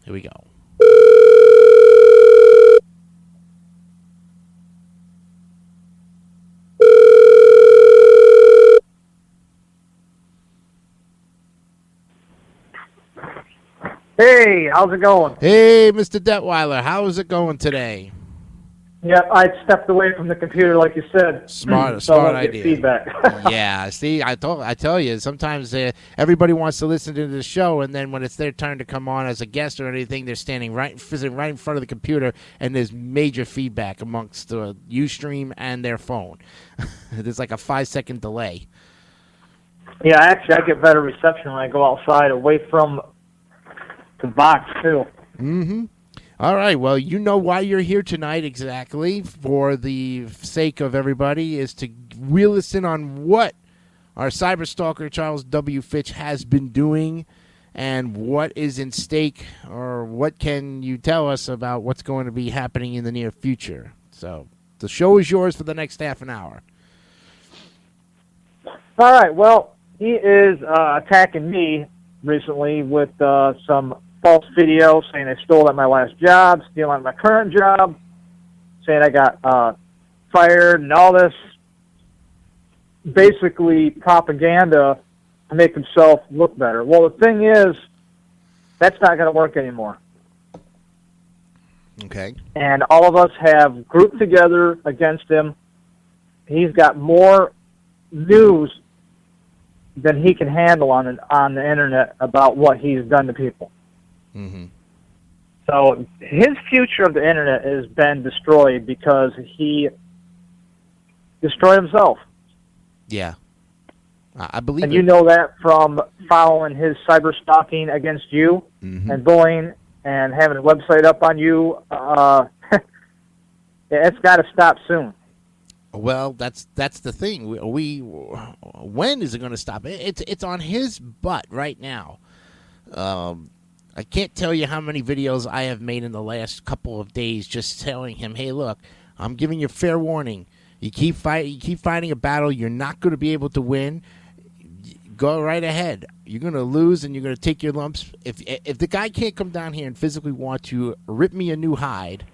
Here we go. Hey, how's it going? Hey, Mr. Detweiler, how is it going today? Yeah, I stepped away from the computer like you said. Smart so I won't idea. get feedback. Yeah, see, I tell you, sometimes everybody wants to listen to the show, and then when it's their turn to come on as a guest or anything, they're standing right in front of the computer, and there's major feedback amongst the Ustream and their phone. There's like a 5-second delay. Yeah, actually, I get better reception when I go outside, away from the box too. Mm-hmm. All right, well, you know why you're here tonight exactly. For the sake of everybody, is to reel us in on what our cyber stalker Charles W. Fitch has been doing and what is in stake, or what can you tell us about what's going to be happening in the near future. So the show is yours for the next half an hour. All right, well, he is attacking me recently with some false videos saying I stole at my last job, stealing at my current job, saying I got fired, and all this basically propaganda to make himself look better. Well, the thing is, that's not going to work anymore. Okay. And all of us have grouped together against him. He's got more news than he can handle on the internet about what he's done to people. Mm-hmm. So his future of the internet has been destroyed because he destroyed himself. Yeah. I believe and you know that from following his cyber stalking against you and bullying and having a website up on you. It's got to stop soon. Well, that's the thing. We when is it going to stop? It's on his butt right now. I can't tell you how many videos I have made in the last couple of days, just telling him, "Hey, look, I'm giving you fair warning. You keep fighting a battle you're not going to be able to win. Go right ahead. You're going to lose, and you're going to take your lumps. If the guy can't come down here and physically want to rip me a new hide,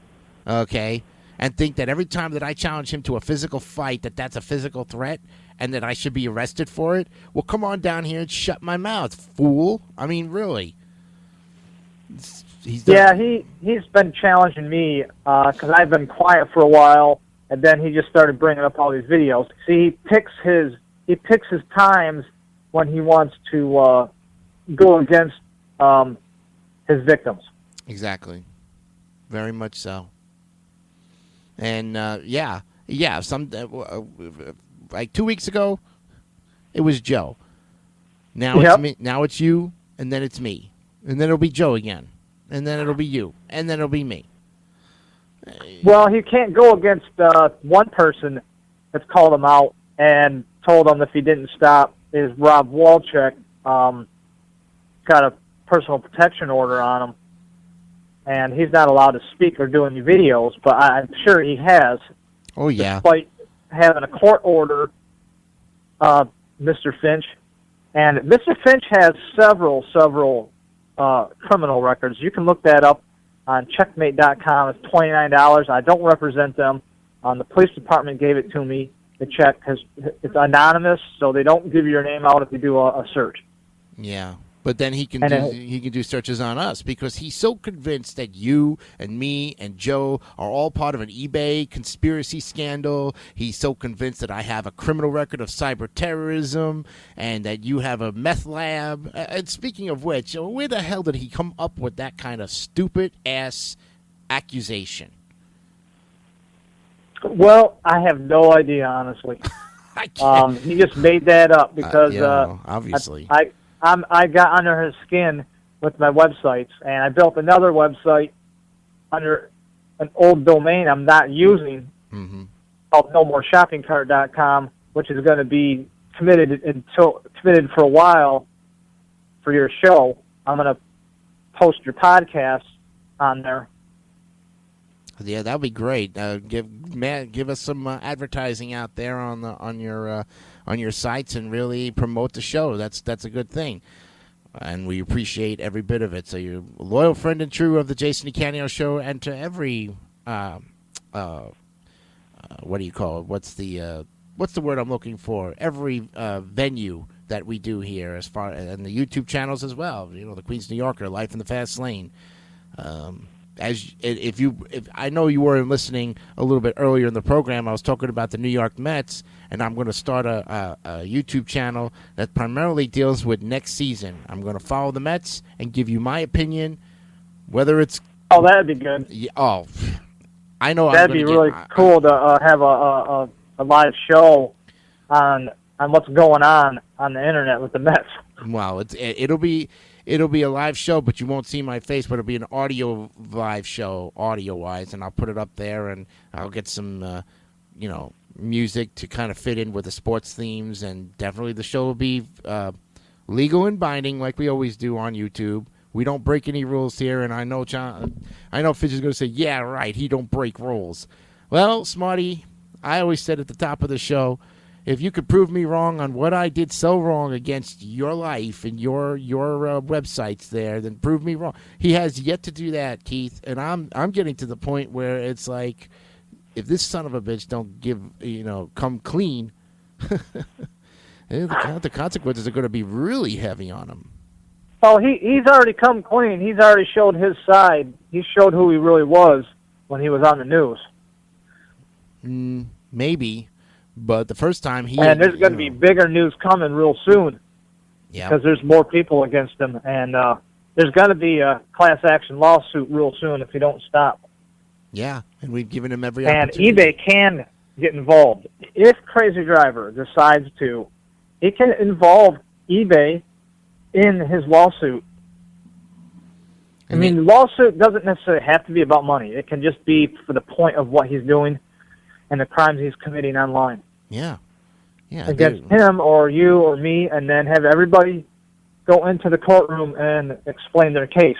okay." And think that every time that I challenge him to a physical fight, that's a physical threat and that I should be arrested for it, well, come on down here and shut my mouth, fool. I mean, really. He's been challenging me because I've been quiet for a while, and then he just started bringing up all these videos. See, he picks his times when he wants to go against his victims. Exactly. Very much so. And, like 2 weeks ago, it was Joe. Now it's me. Now it's you, and then it's me. And then it'll be Joe again. And then it'll be you. And then it'll be me. Well, he can't go against one person that's called him out and told him if he didn't stop is Rob Walchek got a personal protection order on him. And he's not allowed to speak or do any videos, but I'm sure he has. Oh, yeah. Despite having a court order, Mr. Finch. And Mr. Finch has several criminal records. You can look that up on checkmate.com. It's $29. I don't represent them. The police department gave it to me to check because it's anonymous, so they don't give your name out if you do a search. Yeah. But then he can do searches on us because he's so convinced that you and me and Joe are all part of an eBay conspiracy scandal. He's so convinced that I have a criminal record of cyber terrorism and that you have a meth lab. And speaking of which, where the hell did he come up with that kind of stupid-ass accusation? Well, I have no idea, honestly. He just made that up because obviously. I got under his skin with my websites, and I built another website under an old domain I'm not using called NoMoreShoppingCart.com, which is going to be committed for a while for your show. I'm going to post your podcast on there. Yeah, that would be great. Give us some advertising out there on your sites and really promote the show. That's a good thing. and we appreciate every bit of it. So you're a loyal friend and true of the Jason Decanio Show, and to every what do you call it? What's the word I'm looking for? Every venue that we do here, as far and the YouTube channels as well. You know, the Queens New Yorker, Life in the Fast Lane. If I know you weren't listening a little bit earlier in the program, I was talking about the New York Mets, and I'm going to start a YouTube channel that primarily deals with next season. I'm going to follow the Mets and give you my opinion, whether it's that'd be good. I know that'd be really cool to have a live show on what's going on the internet with the Mets. Well, it'll be a live show, but you won't see my face. But it'll be an audio live show, audio-wise, and I'll put it up there, and I'll get some, music to kind of fit in with the sports themes, and definitely the show will be legal and binding, like we always do on YouTube. We don't break any rules here, and I know Fitch is going to say, yeah, right, he don't break rules. Well, Smarty, I always said at the top of the show, if you could prove me wrong on what I did so wrong against your life and your websites there, then prove me wrong. He has yet to do that, Keith, and I'm getting to the point where it's like, if this son of a bitch don't come clean, the consequences are going to be really heavy on him. Oh, he's already come clean. He's already showed his side. He showed who he really was when he was on the news. Maybe, but the first time and there's going to be bigger news coming real soon. Yeah, because there's more people against him, and there's going to be a class action lawsuit real soon if he don't stop. Yeah, and we've given him every opportunity. And eBay can get involved if Crazy Driver decides to. He can involve eBay in his lawsuit. I mean, the lawsuit doesn't necessarily have to be about money. It can just be for the point of what he's doing and the crimes he's committing online. Yeah. Against him or you or me, and then have everybody go into the courtroom and explain their case.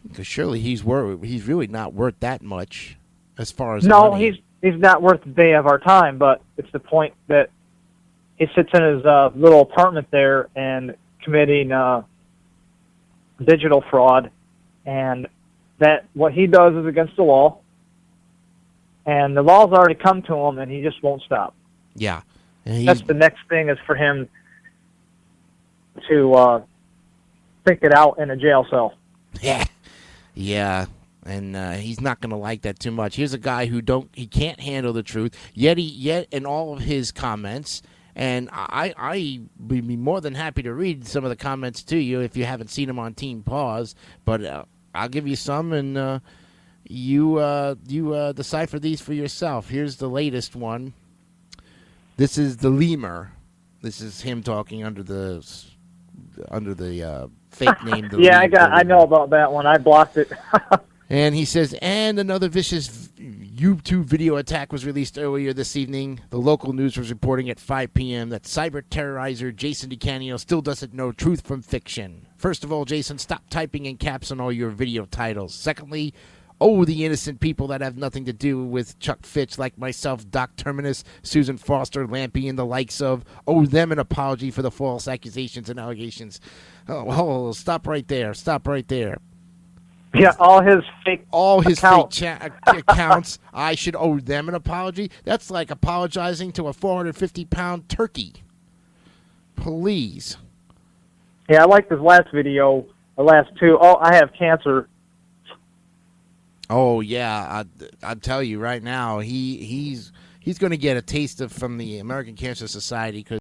Because surely he's really not worth that much as far as money. He's not worth the day of our time, but it's the point that he sits in his little apartment there and committing digital fraud, and that what he does is against the law, and the law's already come to him, and he just won't stop. Yeah. That's the next thing, is for him to think it out in a jail cell. Yeah, and he's not going to like that too much. Here's a guy he can't handle the truth, yet in all of his comments. And I would be more than happy to read some of the comments to you if you haven't seen them on Team Pause. But I'll give you some, and you decipher these for yourself. Here's the latest one. This is the lemur. This is him talking under the fake name. I know about that one. I blocked it. And he says, and another vicious YouTube video attack was released earlier this evening. The local news was reporting at 5 p.m. that cyber terrorizer Jason Decanio still doesn't know truth from fiction. First of all, Jason, stop typing in caps on all your video titles. Secondly, the innocent people that have nothing to do with Chuck Fitch, like myself, Doc Terminus, Susan Foster, Lampy, and the likes of, owe them an apology for the false accusations and allegations. Stop right there. Stop right there. Yeah, all his fake accounts, I should owe them an apology? That's like apologizing to a 450-pound turkey. Please. Yeah, I liked his last video, the last two. I have cancer. Oh, yeah. I'll tell you right now, he's going to get a taste from the American Cancer Society, because